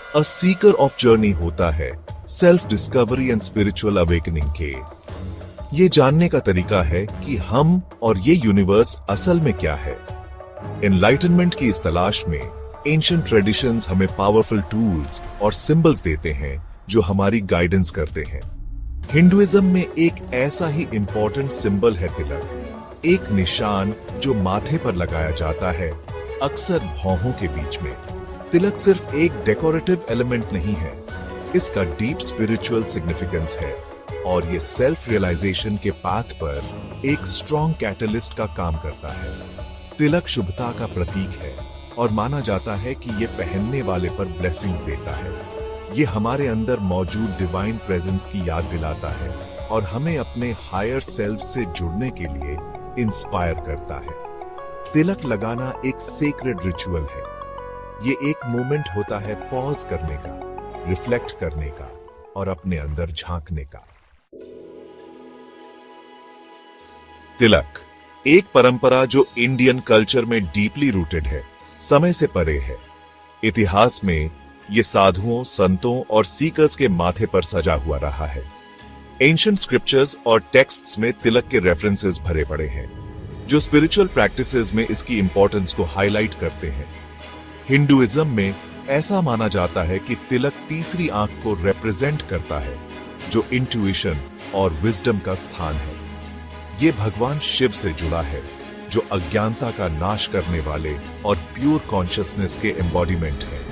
A Sikar of journey होता है self discovery and spiritual awakening के। ये जानने का तरीका है कि हम और ये यूनिवर्स असल में क्या है। एनलाइटनमेंट की इस तलाश में एंशिएंट ट्रेडिशंस हमें पावरफुल टूल्स और सिंबल्स देते हैं जो हमारी गाइडेंस करते हैं। हिंदुइज्म में एक ऐसा ही इंपॉर्टेंट सिंबल है तिलक, एक निशान जो माथे पर लगाया जाता है, अक्सर भौहों के बीच में। तिलक सिर्फ एक डेकोरेटिव एलिमेंट नहीं है, इसका डीप स्पिरिचुअल सिग्निफिकेंस है और ये सेल्फ रियलाइजेशन के पाथ पर एक स्ट्रॉन्ग कैटलिस्ट का काम करता है। तिलक शुभता का प्रतीक है और माना जाता है कि ये पहनने वाले पर ब्लेसिंग्स देता है। ये हमारे अंदर मौजूद डिवाइन प्रेजेंस की याद दिलाता है और हमें अपने हायर सेल्फ से जुड़ने के लिए इंस्पायर करता है। तिलक लगाना एक सेक्रेड रिचुअल है। ये एक मोमेंट होता है पॉज करने का, रिफ्लेक्ट करने का और अपने अंदर झांकने का। तिलक एक परंपरा जो इंडियन कल्चर में डीपली रूटेड है, समय से परे है। इतिहास में ये साधुओं, संतों और सीकर्स के माथे पर सजा हुआ रहा है। एंशिएंट स्क्रिप्चर्स और टेक्स्ट्स में तिलक के रेफरेंसेस भरे पड़े हैं, जो स्पिरिचुअल प्रैक्टिसेस में इसकी इंपॉर्टेंस को हाईलाइट करते हैं। हिंदुइज्म में ऐसा माना जाता है कि तिलक तीसरी आंख को रिप्रेजेंट करता है, जो इंट्यूशन और विजडम का स्थान है। ये भगवान शिव से जुड़ा है, जो अज्ञानता का नाश करने वाले और प्योर कॉन्शियसनेस के एम्बॉडीमेंट है।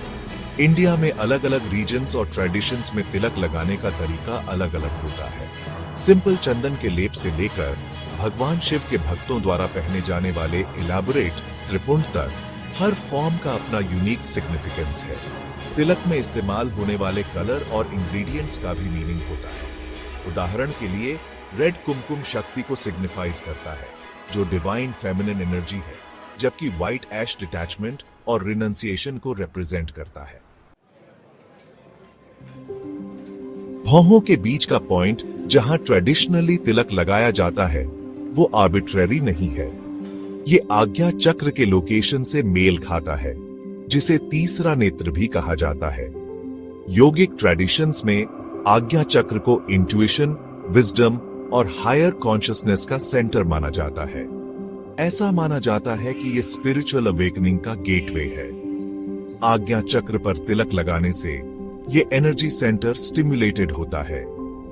इंडिया में अलग अलग रीजन्स और ट्रेडिशंस में तिलक लगाने का तरीका अलग अलग होता है। सिंपल चंदन के लेप से लेकर भगवान शिव के भक्तों द्वारा पहने जाने वाले इलैबोरेट त्रिपुंड तक, हर फॉर्म का अपना यूनिक सिग्निफिकेंस है। तिलक में इस्तेमाल होने वाले कलर और इंग्रेडिएंट्स का भी मीनिंग होता है। उदाहरण के लिए रेड कुमकुम शक्ति को सिग्निफाइज करता है, जो डिवाइन फेमिनिन एनर्जी है, जबकि व्हाइट ऐश डिटैचमेंट और रिनंसिएशन को रिप्रेजेंट करता है। भौहों के बीच का पॉइंट जहां ट्रेडिशनली तिलक लगाया जाता है, वो आर्बिट्रेरी नहीं है। ये आज्ञा चक्र के लोकेशन से मेल खाता है, जिसे तीसरा नेत्र भी कहा जाता है। योगिक ट्रेडिशंस में आज्ञा चक्र को इंट्यूशन, विजडम और हायर कॉन्शियसनेस का सेंटर माना जाता है। ऐसा माना जाता है कि ये स्पिरिचुअल अवेकनिंग का गेटवे है। आज्ञा चक्र पर तिलक लगाने से ये एनर्जी सेंटर स्टिम्युलेटेड होता है,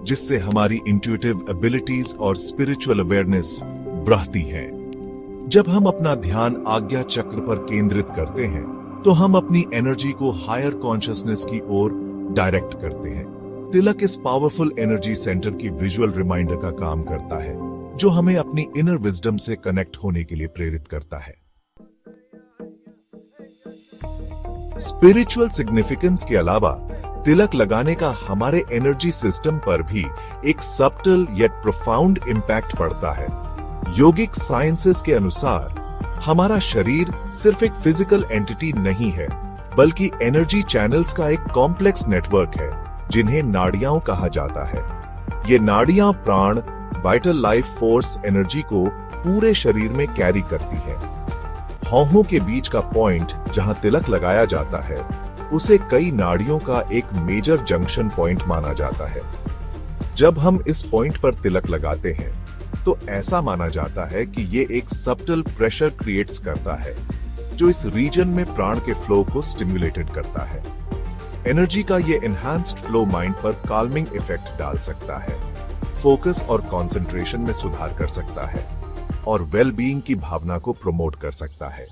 जिससे हमारी इंट्यूटिव एबिलिटीज और स्पिरिचुअल अवेयरनेस बढ़ती है। जब हम अपना ध्यान आज्ञा चक्र पर केंद्रित करते हैं, तो हम अपनी एनर्जी को हायर कॉन्शियसनेस की ओर डायरेक्ट करते हैं। तिलक इस पावरफुल एनर्जी सेंटर की विजुअल रिमाइंडर का काम करता है, जो हमें अपनी इनर विजडम से कनेक्ट होने के लिए प्रेरित करता है। स्पिरिचुअल सिग्निफिकेंस के अलावा तिलक लगाने का हमारे एनर्जी सिस्टम पर भी एक सब्टल येट प्रोफाउंड इंपैक्ट पड़ता है। योगिक साइंसेस के अनुसार हमारा शरीर सिर्फ एक फिजिकल एंटिटी नहीं है, बल्कि एनर्जी चैनल्स का एक कॉम्प्लेक्स नेटवर्क है, जिन्हें नाड़ियां कहा जाता है। ये नाड़ियां प्राण, वाइटल लाइफ फोर्स एनर्जी को पूरे शरीर में कैरी करती है। भौहों के बीच का पॉइंट जहां तिलक लगाया जाता है, उसे कई नाड़ियों का एक मेजर जंक्शन पॉइंट माना जाता है। जब हम इस पॉइंट पर तिलक लगाते हैं, तो ऐसा माना जाता है कि ये एक सब्टल प्रेशर क्रिएट्स करता है, जो इस रीजन में प्राण के फ्लो को स्टिम्युलेटेड करता है। एनर्जी का ये एनहांस्ड फ्लो माइंड पर काल्मिंग इफेक्ट डाल सकता है, फोकस और कंसंट्रेशन में सुधार कर सकता है और वेल बीइंग की भावना को प्रमोट कर सकता है।